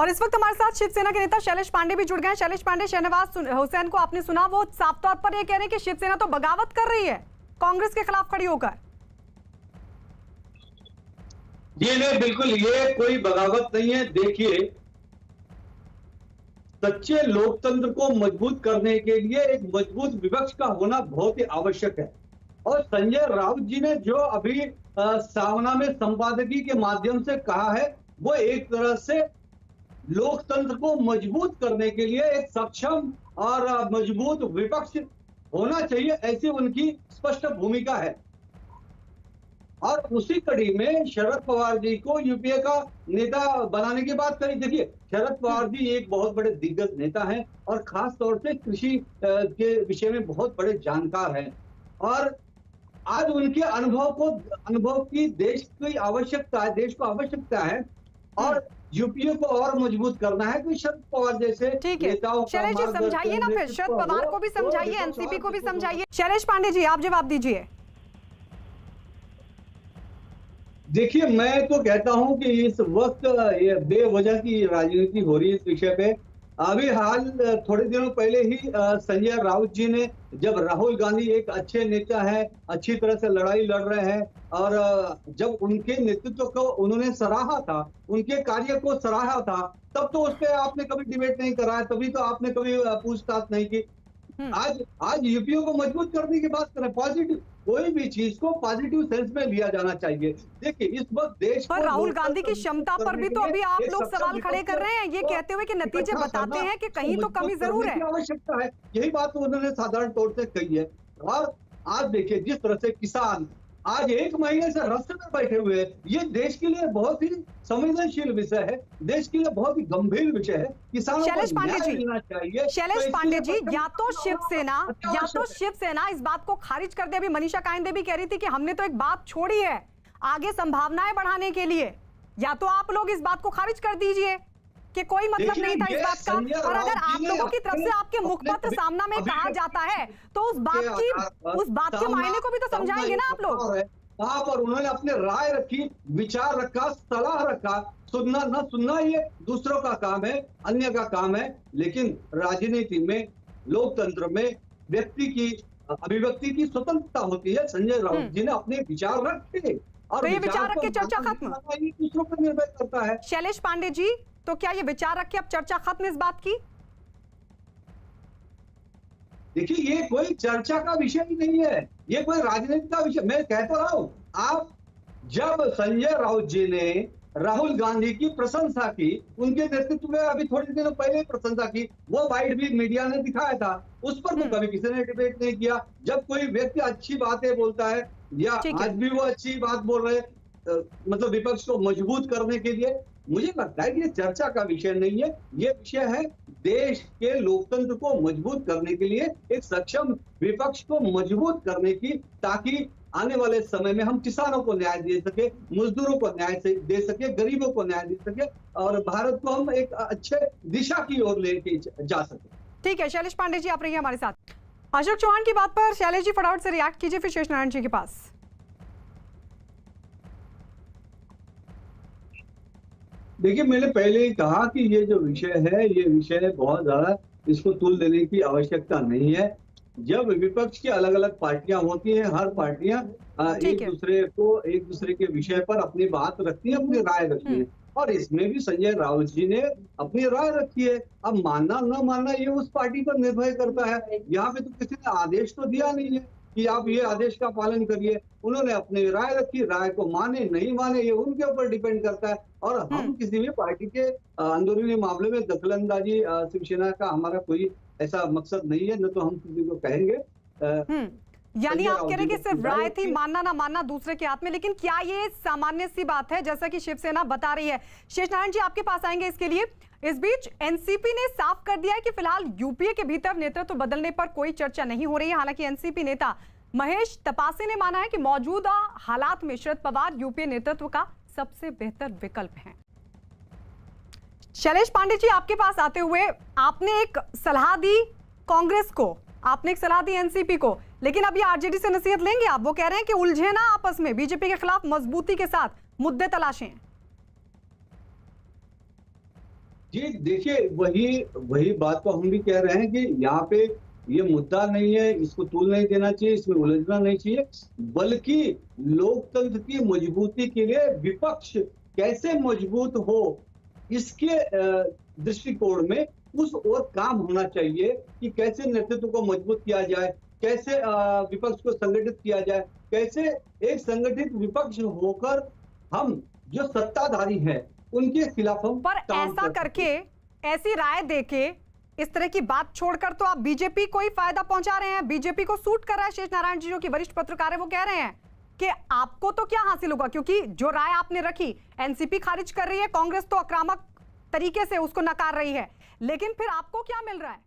और इस वक्त हमारे साथ शिवसेना के नेता शैलेश पांडे भी जुड़ गए हैं। शैलेश पांडे, शहनवाज हुसैन को आपने सुना, वो साफ तौर पर ये कह रहे हैं कि शिवसेना तो बगावत कर रही है कांग्रेस के खिलाफ खड़ी होकर। ये नहीं, बिल्कुल ये कोई बगावत नहीं है। देखिए, सच्चे लोकतंत्र को मजबूत करने के लिए एक मजबूत विपक्ष का होना बहुत ही आवश्यक है। और संजय राउत जी ने जो अभी सावना में संपादकीय के माध्यम से कहा है, वो एक तरह से लोकतंत्र को मजबूत करने के लिए एक सक्षम और मजबूत विपक्ष होना चाहिए, ऐसी उनकी स्पष्ट भूमिका है। और उसी कड़ी में शरद पवार जी को यूपीए का नेता बनाने की बात करी। देखिए, शरद पवार जी एक बहुत बड़े दिग्गज नेता हैं और खास तौर से कृषि के विषय में बहुत बड़े जानकार हैं। और आज उनके अनुभव की देश की आवश्यकता है, देश को आवश्यकता है और यूपीए को और मजबूत करना है। तो शरद पवार जैसे नेताओं का शैलेश जी समझाइए ना, फिर शरद पवार को भी समझाइए, एनसीपी को भी समझाइए। शैलेश पांडे जी, आप जवाब दीजिए। देखिए, मैं तो कहता हूं कि इस वक्त ये बेवजह की राजनीति हो रही है इस विषय पे। अभी थोड़े दिनों पहले ही संजय राउत जी ने, जब राहुल गांधी एक अच्छे नेता है, अच्छी तरह से लड़ाई लड़ रहे हैं और जब उनके नेतृत्व को उन्होंने सराहा था, उनके कार्य को सराहा था, तब तो उस पर आपने कभी डिबेट नहीं कराया, तभी तो आपने कभी पूछताछ नहीं की। आज यूपीओ को मजबूत करने की बात करें, पॉजिटिव कोई भी चीज को पॉजिटिव सेंस में लिया जाना चाहिए। देखिए, इस वक्त देश पर राहुल गांधी की क्षमता पर भी तो अभी आप लोग सवाल खड़े कर रहे हैं, ये कहते हुए कि नतीजे बताते हैं कि कहीं तो कमी जरूर है। आवश्यकता है, यही बात तो उन्होंने साधारण तौर से कही है। और आज देखिए, जिस तरह से किसान आज 1 महीने से रास्ते में बैठे हुए हैं, ये देश के लिए बहुत ही संवेदनशील विषय है, देश के लिए बहुत ही गंभीर विषय है। किसानों को न्याय मिलना चाहिए। शैलेश पांडे जी, या तो शिवसेना इस बात को खारिज कर दे। अभी मनीषा कायंदे भी कह रही थी कि हमने तो एक बात छोड़ी है आगे संभावनाएं बढ़ाने के लिए, या तो आप लोग इस बात को खारिज कर दीजिए कि कोई मतलब नहीं था इस बात का। और अगर आप लोगों की तरफ से आपके मुखपत्र सामना में कहा जाता है तो उस बात के मायने को भी तो समझाएंगे ना आप लोग। वहां पर उन्होंने अपने राय रखी, विचार रखा, सलाह रखा। सुनना न सुनना ये दूसरों का काम है, अन्य का काम है। लेकिन राजनीति में, लोकतंत्र में व्यक्ति की अभिव्यक्ति की स्वतंत्रता होती है। संजय राउत जी ने अपने विचार रखे और ये विचार रख के चर्चा खत्म, दूसरों पर निर्भर करता है। शैलेश पांडे जी, तो क्या ये विचार रख के अब चर्चा खत्म इस बात की? देखिए, ये कोई चर्चा का विषय ही नहीं है, ये कोई राजनीति का विषय। मैं कहता रहा हूं, आप जब संजय राउत जी ने राहुल गांधी की प्रशंसा की, उनके नेतृत्व में अभी थोड़े दिनों पहले ही प्रशंसा की, वो वाइड भी मीडिया ने दिखाया था, उस पर तो कभी किसी ने डिबेट नहीं किया। जब कोई व्यक्ति अच्छी बातें बोलता है, या आज भी वो अच्छी बात बोल रहे, मतलब विपक्ष को मजबूत करने के लिए, मुझे लगता है कि ये चर्चा का विषय नहीं है। ये विषय है देश के लोकतंत्र को मजबूत करने के लिए एक सक्षम विपक्ष को मजबूत करने की, ताकि आने वाले समय में हम किसानों को न्याय दे सके, मजदूरों को न्याय दे सके, गरीबों को न्याय दे सके और भारत को हम एक अच्छे दिशा की ओर लेके जा सके। ठीक है शैलेश पांडे जी, आप रहिए हमारे साथ। अशोक चौहान की बात पर शैलेश जी फटाफट से रिएक्ट कीजिए, फिर शेष नारायण जी के पास। देखिए, मैंने पहले ही कहा कि ये जो विषय है, ये विषय बहुत ज्यादा इसको तूल देने की आवश्यकता नहीं है। जब विपक्ष की अलग अलग पार्टियां होती हैं, हर पार्टियां एक दूसरे के विषय पर अपनी बात रखती है, अपनी राय रखती है, और इसमें भी संजय राउत जी ने अपनी राय रखी है। अब मानना न मानना ये उस पार्टी पर निर्भर करता है। यहाँ पे तो किसी ने आदेश तो दिया नहीं है कि आप ये आदेश का पालन करिए। उन्होंने अपनी राय रखी, राय को माने नहीं माने ये उनके ऊपर डिपेंड करता है। और हम किसी भी पार्टी के अंदरूनी मामले में दखलंदाजी, शिवसेना का हमारा कोई ऐसा मकसद नहीं है, न तो हम किसी को कहेंगे। यानी आप कह रहे हैं कि सिर्फ राय थी, मानना ना मानना दूसरे के हाथ में, लेकिन क्या ये सामान्य सी बात है जैसा कि शिवसेना बता रही है? शेष नारायण जी, आपके पास आएंगे इसके लिए। इस बीच एनसीपी ने साफ कर दिया है कि फिलहाल यूपीए के भीतर नेतृत्व बदलने पर कोई चर्चा नहीं हो रही है। हालांकि एनसीपी नेता महेश तपासे ने माना है कि मौजूदा हालात में शरद पवार यूपीए नेतृत्व का सबसे बेहतर विकल्प है। शैलेश पांडे जी, आपके पास आते हुए, आपने एक सलाह दी कांग्रेस को, आपने एक सलाह दी एनसीपी को, लेकिन अब ये आरजेडी से नसीहत लेंगे आप? वो कह रहे हैं कि उलझे ना आपस में, बीजेपी के खिलाफ मजबूती के साथ मुद्दे तलाशें। जी देखिए, वही वही बात तो हम भी कह रहे हैं कि यहाँ पे ये मुद्दा नहीं है, इसको तूल नहीं देना चाहिए, इसमें उलझना नहीं चाहिए, बल्कि लोकतंत्र की मजबूती के लिए विपक्ष कैसे मजबूत हो, इसके दृष्टिकोण में उस ओर काम होना चाहिए कि कैसे नेतृत्व को मजबूत किया जाए, कैसे विपक्ष को संगठित किया जाए, कैसे एक संगठित विपक्ष होकर हम जो सत्ताधारी हैं उनके खिलाफ हम पर काम ऐसा कर करके, सकते हैं। ऐसी राय देके, इस तरह की बात छोड़कर तो आप बीजेपी को ही फायदा पहुंचा रहे हैं। बीजेपी को सूट कर रहा है। शेष नारायण जी जो कि वरिष्ठ पत्रकार है वो कह रहे हैं कि आपको तो क्या हासिल होगा, क्योंकि जो राय आपने रखी एनसीपी खारिज कर रही है, कांग्रेस तो आक्रामक तरीके से उसको नकार रही है, लेकिन फिर आपको क्या मिल रहा है?